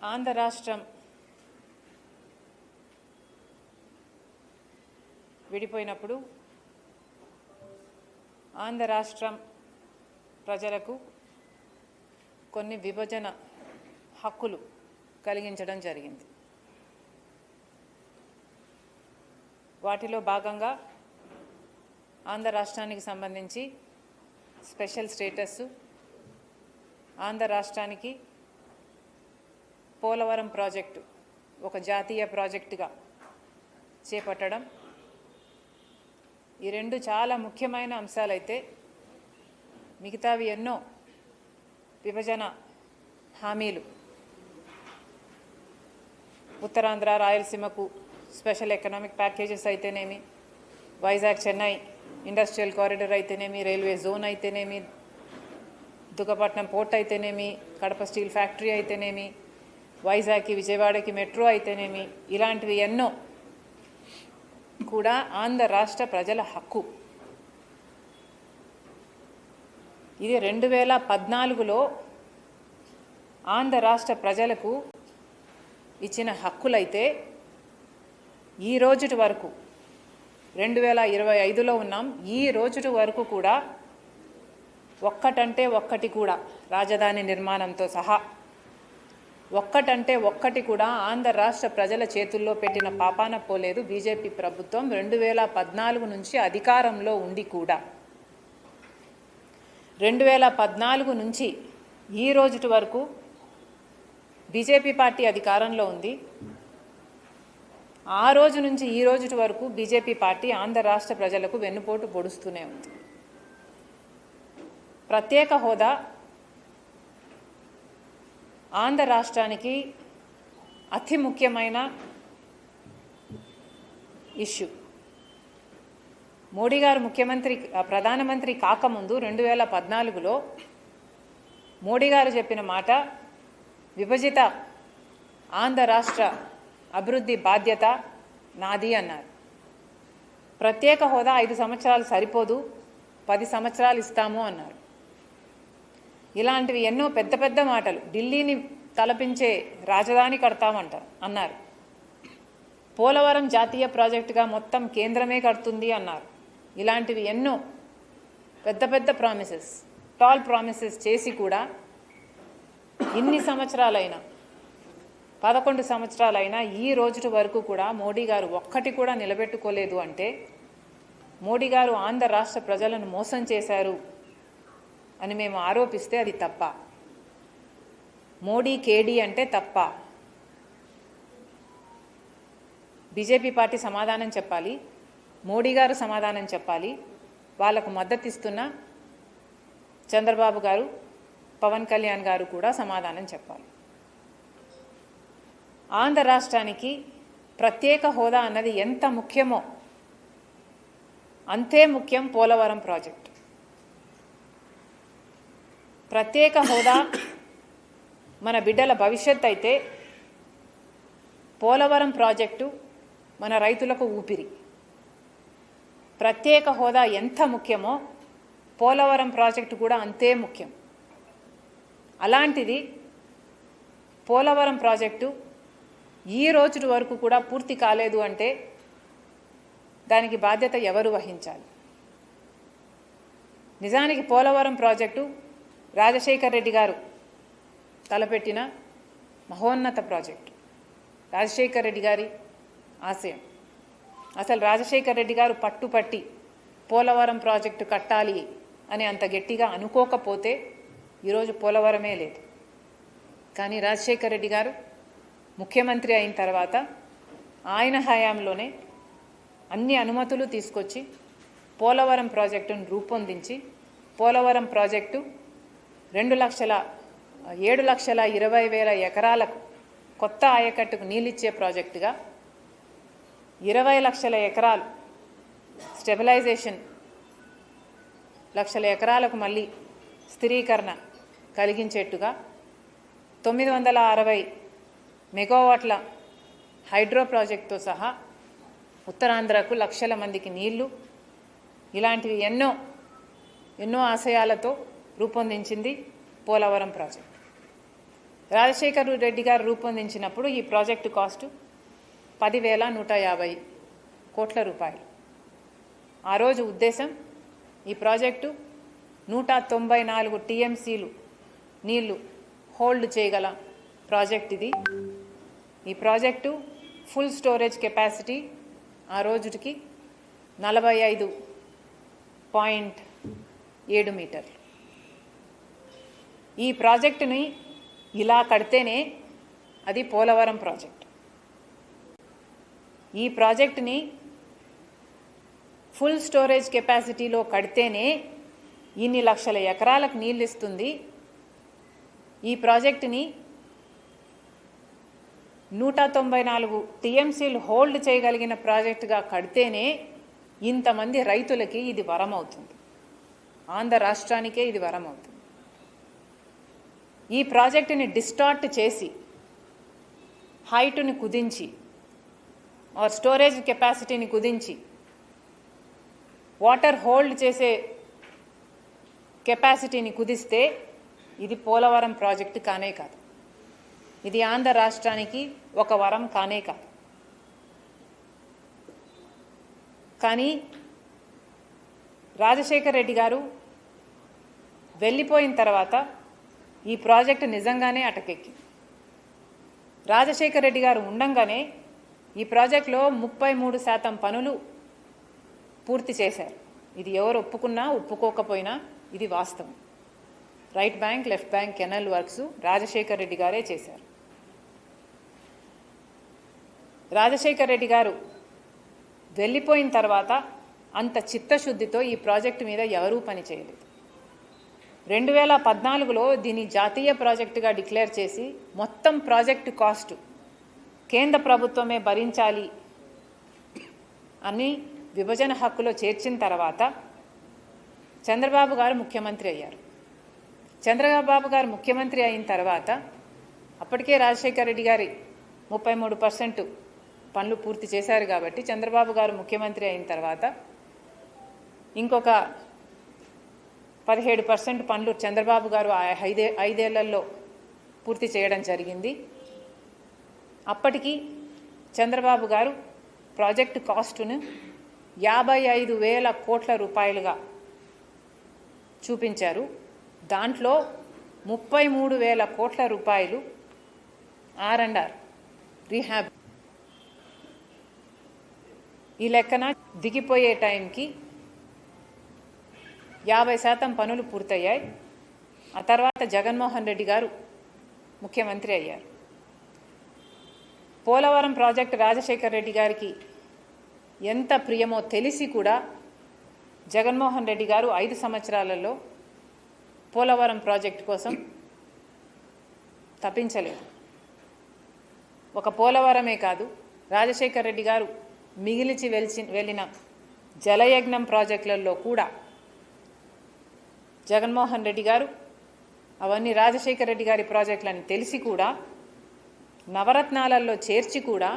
ఆంధ్ర రాష్ట్రం విడిపోయినప్పుడు ఆంధ్ర రాష్ట్రం ప్రజలకు కొన్ని విభజన హక్కులు కలిగించడం జరిగింది. వాటిలో భాగంగా ఆంధ్ర రాష్ట్రానికి సంబంధించి స్పెషల్ స్టేటస్, ఆంధ్ర రాష్ట్రానికి పోలవరం ప్రాజెక్టు ఒక జాతీయ ప్రాజెక్టుగా చేపట్టడం, ఈ రెండు చాలా ముఖ్యమైన అంశాలైతే మిగతావి ఎన్నో విభజన హామీలు, ఉత్తరాంధ్ర రాయలసీమకు స్పెషల్ ఎకనామిక్ ప్యాకేజెస్ అయితేనేమి, వైజాగ్ చెన్నై ఇండస్ట్రియల్ కారిడార్ అయితేనేమి, రైల్వే జోన్ అయితేనేమి, దుగ్గపట్నం పోర్ట్ అయితేనేమి, కడప స్టీల్ ఫ్యాక్టరీ అయితేనేమి, వైజాగ్కి విజయవాడకి మెట్రో అయితేనేమి, ఇలాంటివి ఎన్నో కూడా ఆంధ్ర రాష్ట్ర ప్రజల హక్కు. ఇది 2014లో ఆంధ్ర రాష్ట్ర ప్రజలకు ఇచ్చిన హక్కులైతే ఈ రోజుటి వరకు 2025లో ఉన్నాం. ఈ రోజుటి వరకు కూడా ఒక్కటంటే ఒక్కటి కూడా రాజధాని నిర్మాణంతో సహా ఒక్కటంటే ఒక్కటి కూడా ఆంధ్ర రాష్ట్ర ప్రజల చేతుల్లో పెట్టిన పాపాన పోలేదు. బీజేపీ ప్రభుత్వం 2014 నుంచి అధికారంలో ఉండి కూడా 2014 నుంచి ఈ రోజుటి వరకు బీజేపీ పార్టీ అధికారంలో ఉంది. ఆ రోజు నుంచి ఈ రోజుటి వరకు బీజేపీ పార్టీ ఆంధ్ర రాష్ట్ర ప్రజలకు వెన్నుపోటు పొడుస్తూనే ఉంది. ప్రత్యేక హోదా ఆంధ్ర రాష్ట్రానికి అతి ముఖ్యమైన ఇష్యూ. మోడీ గారు ప్రధానమంత్రి కాకముందు 2014లో మోడీ గారు చెప్పిన మాట, విభజిత ఆంధ్ర రాష్ట్ర అభివృద్ధి బాధ్యత నాది అన్నారు. ప్రత్యేక హోదా 5 సంవత్సరాలు సరిపోదు, 10 సంవత్సరాలు ఇస్తాము అన్నారు. ఇలాంటివి ఎన్నో పెద్ద పెద్ద మాటలు. ఢిల్లీని తలపించే రాజధాని కడతామంటారు అన్నారు. పోలవరం జాతీయ ప్రాజెక్టుగా మొత్తం కేంద్రమే కడుతుంది అన్నారు. ఇలాంటివి ఎన్నో పెద్ద పెద్ద ప్రామిసెస్, టాల్ ప్రామిసెస్ చేసి కూడా ఇన్ని సంవత్సరాలైనా 11 సంవత్సరాలైనా ఈ రోజుటి వరకు కూడా మోడీ గారు ఒక్కటి కూడా నిలబెట్టుకోలేదు. అంటే మోడీ గారు ఆంధ్ర రాష్ట్ర ప్రజలను మోసం చేశారు అని మేము ఆరోపిస్తే అది తప్ప. మోడీ కేడీ అంటే తప్ప. బీజేపీ పార్టీ సమాధానం చెప్పాలి, మోడీ గారు సమాధానం చెప్పాలి, వాళ్లకు మద్దతు ఇస్తున్న చంద్రబాబు గారు, పవన్ కళ్యాణ్ గారు కూడా సమాధానం చెప్పాలి. ఆంధ్ర రాష్ట్రానికి ప్రత్యేక హోదా అన్నది ఎంత ముఖ్యమో అంతే ముఖ్యం పోలవరం ప్రాజెక్ట్. ప్రత్యేక హోదా మన బిడ్డల భవిష్యత్ అయితే పోలవరం ప్రాజెక్టు మన రైతులకు ఊపిరి. ప్రత్యేక హోదా ఎంత ముఖ్యమో పోలవరం ప్రాజెక్టు కూడా అంతే ముఖ్యం. అలాంటిది పోలవరం ప్రాజెక్టు ఈ రోజు వరకు కూడా పూర్తి కాలేదు అంటే దానికి బాధ్యత ఎవరు వహించాలి? నిజానికి పోలవరం ప్రాజెక్టు రాజశేఖర్ రెడ్డి గారు తలపెట్టిన మహోన్నత ప్రాజెక్టు, రాజశేఖర్ రెడ్డి గారి ఆశయం. అసలు రాజశేఖర్ రెడ్డి గారు పట్టుపట్టి పోలవరం ప్రాజెక్టు కట్టాలి అని అంత గట్టిగా అనుకోకపోతే ఈరోజు పోలవరమే లేదు. కానీ రాజశేఖర్ రెడ్డి గారు ముఖ్యమంత్రి అయిన తర్వాత ఆయన హయాంలోనే అన్ని అనుమతులు తీసుకొచ్చి పోలవరం ప్రాజెక్టును రూపొందించి పోలవరం ప్రాజెక్టు 7,20,000 ఎకరాలకు కొత్త ఆయకట్టుకు నీళ్ళిచ్చే ప్రాజెక్టుగా 20 లక్షల ఎకరాలు స్టెబిలైజేషన్, 1,00,000 ఎకరాలకు మళ్ళీ స్థిరీకరణ కలిగించేట్టుగా 960 మెగావాట్ల హైడ్రో ప్రాజెక్టుతో సహా ఉత్తరాంధ్రకు లక్షల మందికి నీళ్లు, ఇలాంటివి ఎన్నో ఆశయాలతో రూపొందించింది పోలవరం ప్రాజెక్ట్. రాజశేఖర్ రెడ్డి గారు రూపొందించినప్పుడు ఈ ప్రాజెక్టు కాస్టు 10,150 కోట్ల రూపాయలు. ఆ రోజు ఉద్దేశం ఈ ప్రాజెక్టు 194 టీఎంసీలు నీళ్లు హోల్డ్ చేయగల ప్రాజెక్ట్ ఇది. ఈ ప్రాజెక్టు ఫుల్ స్టోరేజ్ కెపాసిటీ ఆ రోజుకి 45.7 మీటర్లు. ఈ ప్రాజెక్టుని ఇలా కడితేనే అది పోలవరం ప్రాజెక్టు. ఈ ప్రాజెక్టుని ఫుల్ స్టోరేజ్ కెపాసిటీలో కడితేనే ఇన్ని లక్షల ఎకరాలకు నీళ్ళు ఇస్తుంది. ఈ ప్రాజెక్టుని 194 టీఎంసీలు హోల్డ్ చేయగలిగిన ప్రాజెక్టుగా కడితేనే ఇంతమంది రైతులకి ఇది వరం అవుతుంది. ఆంధ్ర రాష్ట్రానికే ఇది వరం అవుతుంది. ఈ ప్రాజెక్టుని డిస్టార్ట్ చేసి హైటుని కుదించి ఆర్ స్టోరేజ్ కెపాసిటీని కుదించి వాటర్ హోల్డ్ చేసే కెపాసిటీని కుదిస్తే ఇది పోలవరం ప్రాజెక్టు కానే కాదు. ఇది ఆంధ్ర రాష్ట్రానికి ఒక వరం కానే కాదు. కానీ రాజశేఖర్ రెడ్డి గారు వెళ్ళిపోయిన తర్వాత ఈ ప్రాజెక్టు నిజంగానే అటకెక్కి. రాజశేఖర్ రెడ్డి గారు ఉండంగానే ఈ ప్రాజెక్టులో 33% పనులు పూర్తి చేశారు. ఇది ఎవరు ఒప్పుకున్నా ఒప్పుకోకపోయినా ఇది వాస్తవం. Right bank, left bank canal works Rajasekhar Reddy గారే చేశారు. రాజశేఖర్ రెడ్డి గారు వెళ్ళిపోయిన తర్వాత అంత చిత్తశుద్ధితో ఈ ప్రాజెక్టు మీద ఎవరూ పని చేయలేదు. 2014లో దీన్ని జాతీయ ప్రాజెక్టుగా డిక్లేర్ చేసి మొత్తం ప్రాజెక్టు కాస్టు కేంద్ర ప్రభుత్వమే భరించాలి అని విభజన హక్కులో చేర్చిన తర్వాత చంద్రబాబు గారు ముఖ్యమంత్రి అయ్యారు. చంద్రబాబు గారు ముఖ్యమంత్రి అయిన తర్వాత అప్పటికే రాజశేఖర్ రెడ్డి గారి 33% పనులు పూర్తి చేశారు కాబట్టి చంద్రబాబు గారు ముఖ్యమంత్రి అయిన తర్వాత ఇంకొక 17% పనులు చంద్రబాబు గారు 5 ఏళ్లలో పూర్తి చేయడం జరిగింది. అప్పటికి చంద్రబాబు గారు ప్రాజెక్టు కాస్టును 55,000 కోట్ల రూపాయలుగా చూపించారు. దాంట్లో 33,000 కోట్ల రూపాయలు R&R రీహాబ్. ఈ లెక్కన దిగిపోయే టైంకి 50% పనులు పూర్తయ్యాయి. ఆ తర్వాత జగన్మోహన్ రెడ్డి గారు ముఖ్యమంత్రి అయ్యారు. పోలవరం ప్రాజెక్టు రాజశేఖర్ రెడ్డి గారికి ఎంత ప్రియమో తెలిసి కూడా జగన్మోహన్ రెడ్డి గారు 5 సంవత్సరాలలో పోలవరం ప్రాజెక్టు కోసం తప్పించలేదు. ఒక పోలవరమే కాదు, రాజశేఖర్ రెడ్డి గారు మిగిలిచి వెళ్ళిన జలయజ్ఞం ప్రాజెక్టులలో కూడా జగన్మోహన్ రెడ్డి గారు అవన్నీ రాజశేఖర్ రెడ్డి గారి ప్రాజెక్టులని తెలిసి కూడా నవరత్నాలలో చేర్చి కూడా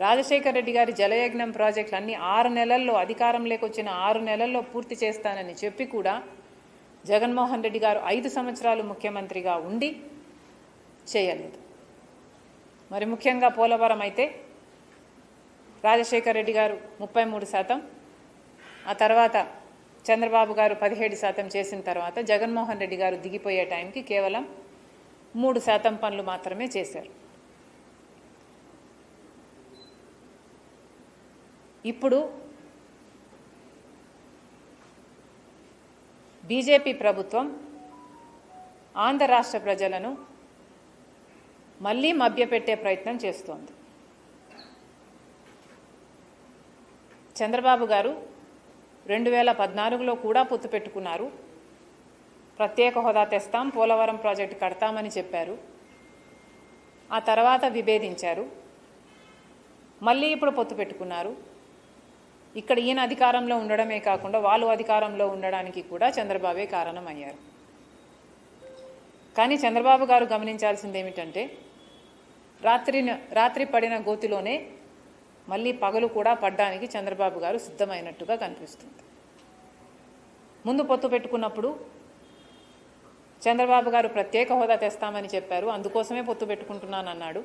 రాజశేఖర్ రెడ్డి గారి జలయజ్ఞం ప్రాజెక్టులన్నీ 6 నెలల్లో అధికారంలోకి వచ్చిన 6 నెలల్లో పూర్తి చేస్తానని చెప్పి కూడా జగన్మోహన్ రెడ్డి గారు 5 సంవత్సరాలు ముఖ్యమంత్రిగా ఉండి చేయలేదు. మరి ముఖ్యంగా పోలవరం అయితే రాజశేఖర్ రెడ్డి గారు 33%, ఆ తర్వాత చంద్రబాబు గారు 17% చేసిన తర్వాత జగన్మోహన్ రెడ్డి గారు దిగిపోయే టైంకి కేవలం 3% పనులు మాత్రమే చేశారు. ఇప్పుడు బీజేపీ ప్రభుత్వం ఆంధ్ర రాష్ట్ర ప్రజలను మళ్ళీ మభ్యపెట్టే ప్రయత్నం చేస్తోంది. చంద్రబాబు గారు 2014లో కూడా పొత్తు పెట్టుకున్నారు. ప్రత్యేక హోదా తెస్తాం, పోలవరం ప్రాజెక్టు కడతామని చెప్పారు. ఆ తర్వాత విభేదించారు. మళ్ళీ ఇప్పుడు పొత్తు పెట్టుకున్నారు. ఇక్కడ ఈయన అధికారంలో ఉండడమే కాకుండా వాళ్ళు అధికారంలో ఉండడానికి కూడా చంద్రబాబే కారణమయ్యారు. కానీ చంద్రబాబు గారు గమనించాల్సింది ఏమిటంటే రాత్రి పడిన గోతిలోనే మళ్ళీ పగలు కూడా పడ్డానికి చంద్రబాబు గారు సిద్ధమైనట్టుగా కనిపిస్తుంది. ముందు పొత్తు పెట్టుకున్నప్పుడు చంద్రబాబు గారు ప్రత్యేక హోదా తెస్తామని చెప్పారు, అందుకోసమే పొత్తు పెట్టుకుంటున్నానన్నాడు.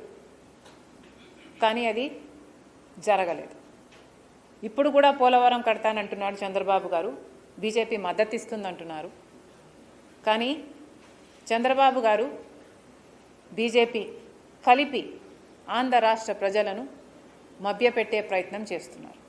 కానీ అది జరగలేదు. ఇప్పుడు కూడా పోలవరం కడతానంటున్నాడు చంద్రబాబు గారు, బీజేపీ మద్దతు ఇస్తుందంటున్నారు. కానీ చంద్రబాబు గారు బీజేపీ కలిపి ఆంధ్ర రాష్ట్ర ప్రజలను మభ్యపెట్టే ప్రయత్నం చేస్తున్నారు.